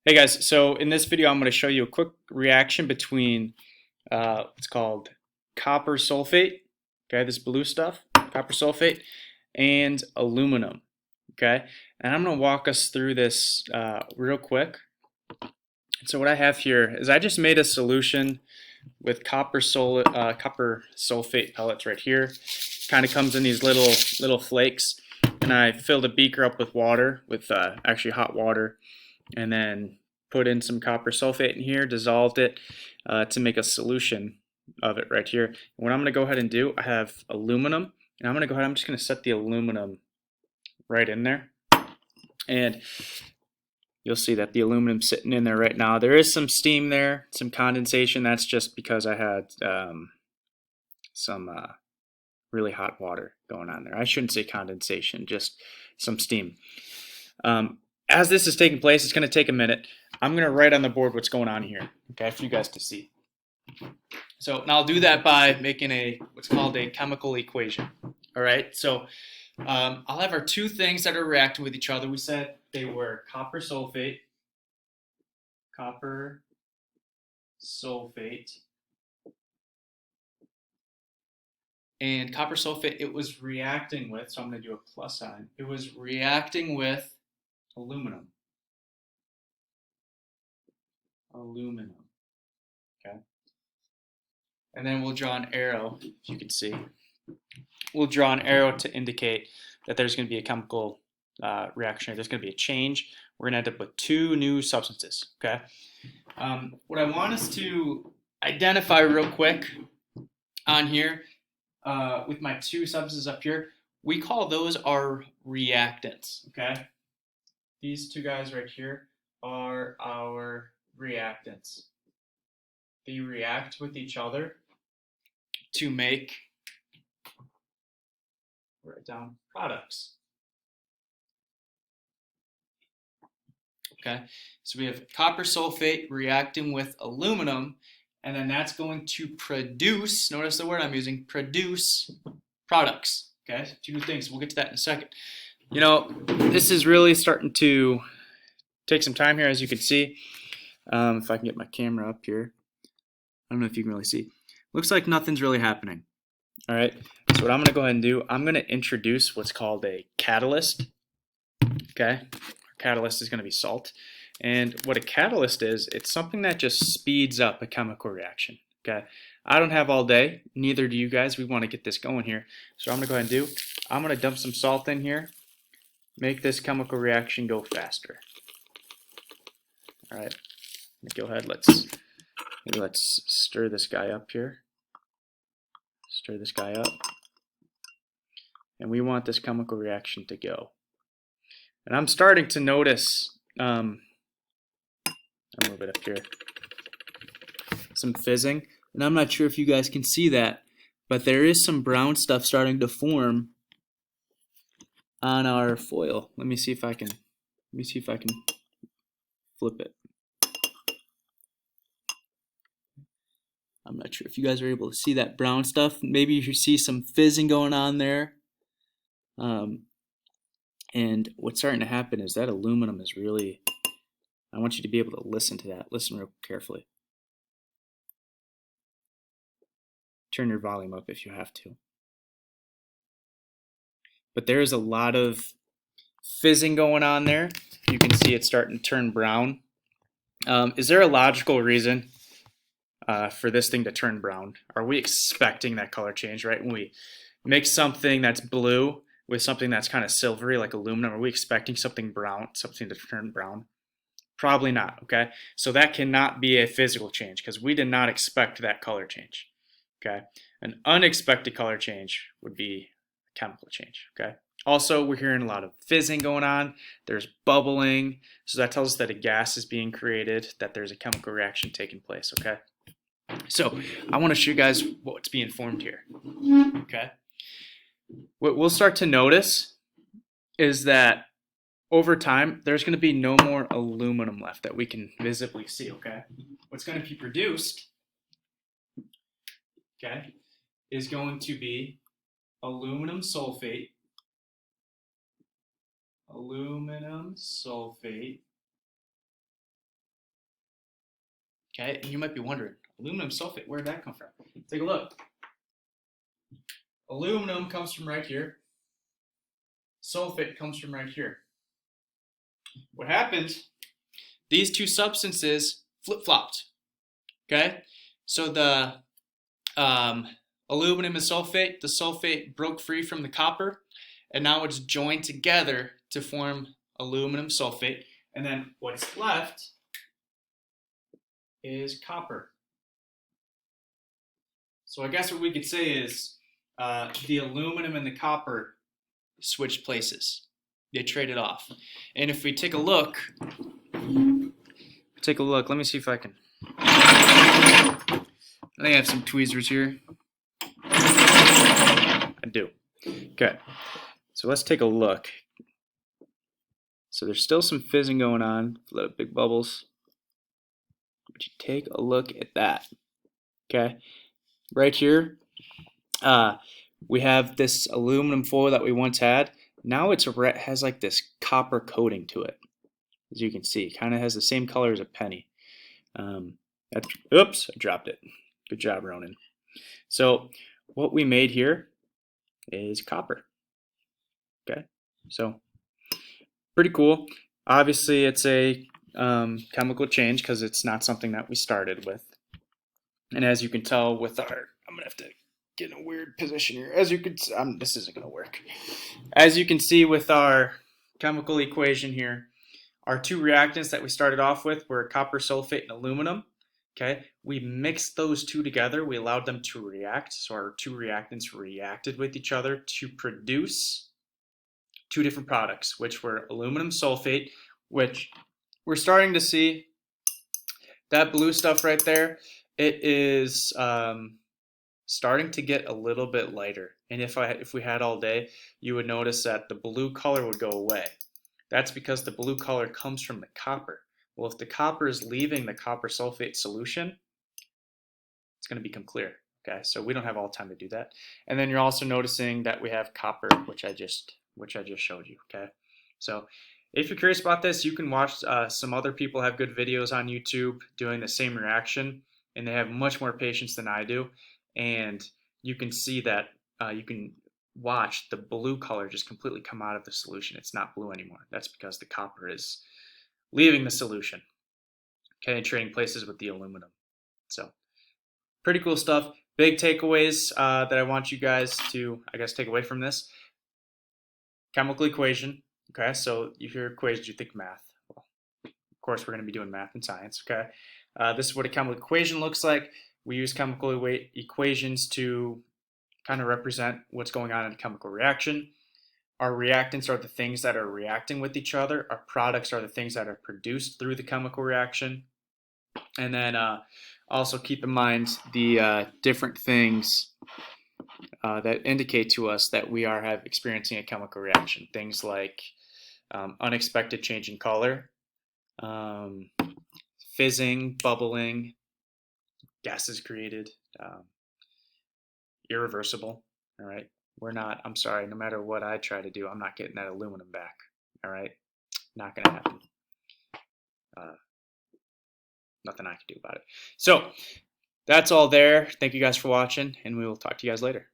Hey guys, so in this video I'm going to show you a quick reaction between what's called copper sulfate, okay, this blue stuff, copper sulfate, and aluminum, okay? And I'm going to walk us through this real quick. So what I have here is I just made a solution with copper sulfate pellets right here. Kind of comes in these little flakes, and I filled a beaker up with water, with actually hot water, and then put in some copper sulfate in here, dissolved it to make a solution of it right here. And what I'm going to go ahead and do, I have aluminum, and I'm just going to set the aluminum right in there. And you'll see that the aluminum's sitting in there right now. There is some steam there, some condensation. That's just because I had some really hot water going on there. I shouldn't say condensation, just some steam. As this is taking place, it's going to take a minute. I'm going to write on the board what's going on here, okay, for you guys to see. So now I'll do that by making what's called a chemical equation. All right, so I'll have our two things that are reacting with each other. We said they were copper sulfate, and copper sulfate it was reacting with, so I'm going to do a plus sign. It was reacting with aluminum. Okay. And then we'll draw an arrow, if you can see. We'll draw an arrow to indicate that there's going to be a chemical reaction. There's going to be a change. We're going to end up with two new substances. Okay. What I want us to identify real quick on here with my two substances up here, we call those our reactants. Okay. These two guys right here are our reactants. They react with each other to make, write down, products. Okay, so we have copper sulfate reacting with aluminum, and then that's going to produce, notice the word I'm using, produce products. Okay, two things. We'll get to that in a second. You know, this is really starting to take some time here, as you can see. If I can get my camera up here. I don't know if you can really see. Looks like nothing's really happening. All right, so what I'm going to go ahead and do, I'm going to introduce what's called a catalyst. Okay, our catalyst is going to be salt. And what a catalyst is, it's something that just speeds up a chemical reaction. Okay, I don't have all day, neither do you guys. We want to get this going here. So I'm going to go ahead and do, I'm going to dump some salt in here, make this chemical reaction go faster. All right, go ahead, let's stir this guy up here. Stir this guy up. And we want this chemical reaction to go. And I'm starting to notice, I'll move it up here, some fizzing. And I'm not sure if you guys can see that, but there is some brown stuff starting to form on our foil. Let me see if I can flip it. I'm not sure if you guys are able to see that brown stuff. Maybe you see some fizzing going on there. And what's starting to happen is that aluminum is really, I want you to be able to listen to that. Listen real carefully. Turn your volume up if you have to. But there is a lot of fizzing going on there. You can see it's starting to turn brown. Is there a logical reason for this thing to turn brown? Are we expecting that color change, right? When we mix something that's blue with something that's kind of silvery like aluminum, are we expecting something brown, something to turn brown? Probably not, okay? So that cannot be a physical change because we did not expect that color change, okay? An unexpected color change would be a chemical change, okay? Also, we're hearing a lot of fizzing going on. There's bubbling, so that tells us that a gas is being created, that there's a chemical reaction taking place, okay? So I want to show you guys what's being formed here, okay? What we'll start to notice is that over time, there's going to be no more aluminum left that we can visibly see, okay? What's going to be produced, okay, is going to be aluminum sulfate, Okay, and you might be wondering, aluminum sulfate, where did that come from? Take a look. Aluminum comes from right here. Sulfate comes from right here. What happened? These two substances flip-flopped. Okay, so the aluminum and sulfate, the sulfate broke free from the copper, and now it's joined together to form aluminum sulfate. And then what's left is copper. So I guess what we could say is the aluminum and the copper switched places. They traded off. And if we take a look, let me see if I can. I think I have some tweezers here. I do. Okay. So let's take a look. So there's still some fizzing going on, a lot of big bubbles. But you take a look at that. Okay. Right here, we have this aluminum foil that we once had. Now it has like this copper coating to it. As you can see, kind of has the same color as a penny. Oops, I dropped it. Good job, Ronan. So what we made here is copper. Okay, so pretty cool. Obviously, it's a chemical change because it's not something that we started with. And as you can tell with our, I'm gonna have to get in a weird position here. As you can, this isn't gonna work. As you can see with our chemical equation here, our two reactants that we started off with were copper sulfate and aluminum. Okay, we mixed those two together. We allowed them to react. So our two reactants reacted with each other to produce two different products, which were aluminum sulfate, which we're starting to see that blue stuff right there. It is starting to get a little bit lighter. And if we had all day, you would notice that the blue color would go away. That's because the blue color comes from the copper. Well, if the copper is leaving the copper sulfate solution, it's going to become clear. Okay, so we don't have all the time to do that. And then you're also noticing that we have copper, which I just showed you. Okay, so if you're curious about this, you can watch some other people have good videos on YouTube doing the same reaction, and they have much more patience than I do. And you can see that you can watch the blue color just completely come out of the solution. It's not blue anymore. That's because the copper is leaving the solution, okay, and trading places with the aluminum. So pretty cool stuff. Big takeaways that I want you guys to, I guess, take away from this. Chemical equation, okay, so you hear equations, you think math. Well, of course, we're going to be doing math and science, okay. This is what a chemical equation looks like. We use chemical equations to kind of represent what's going on in a chemical reaction. Our reactants are the things that are reacting with each other. Our products are the things that are produced through the chemical reaction. And then also keep in mind the different things that indicate to us that we are experiencing a chemical reaction. Things like unexpected change in color, fizzing, bubbling, gases created, irreversible. All right. I'm sorry, no matter what I try to do, I'm not getting that aluminum back. All right. Not going to happen. Nothing I can do about it. So that's all there. Thank you guys for watching, and we will talk to you guys later.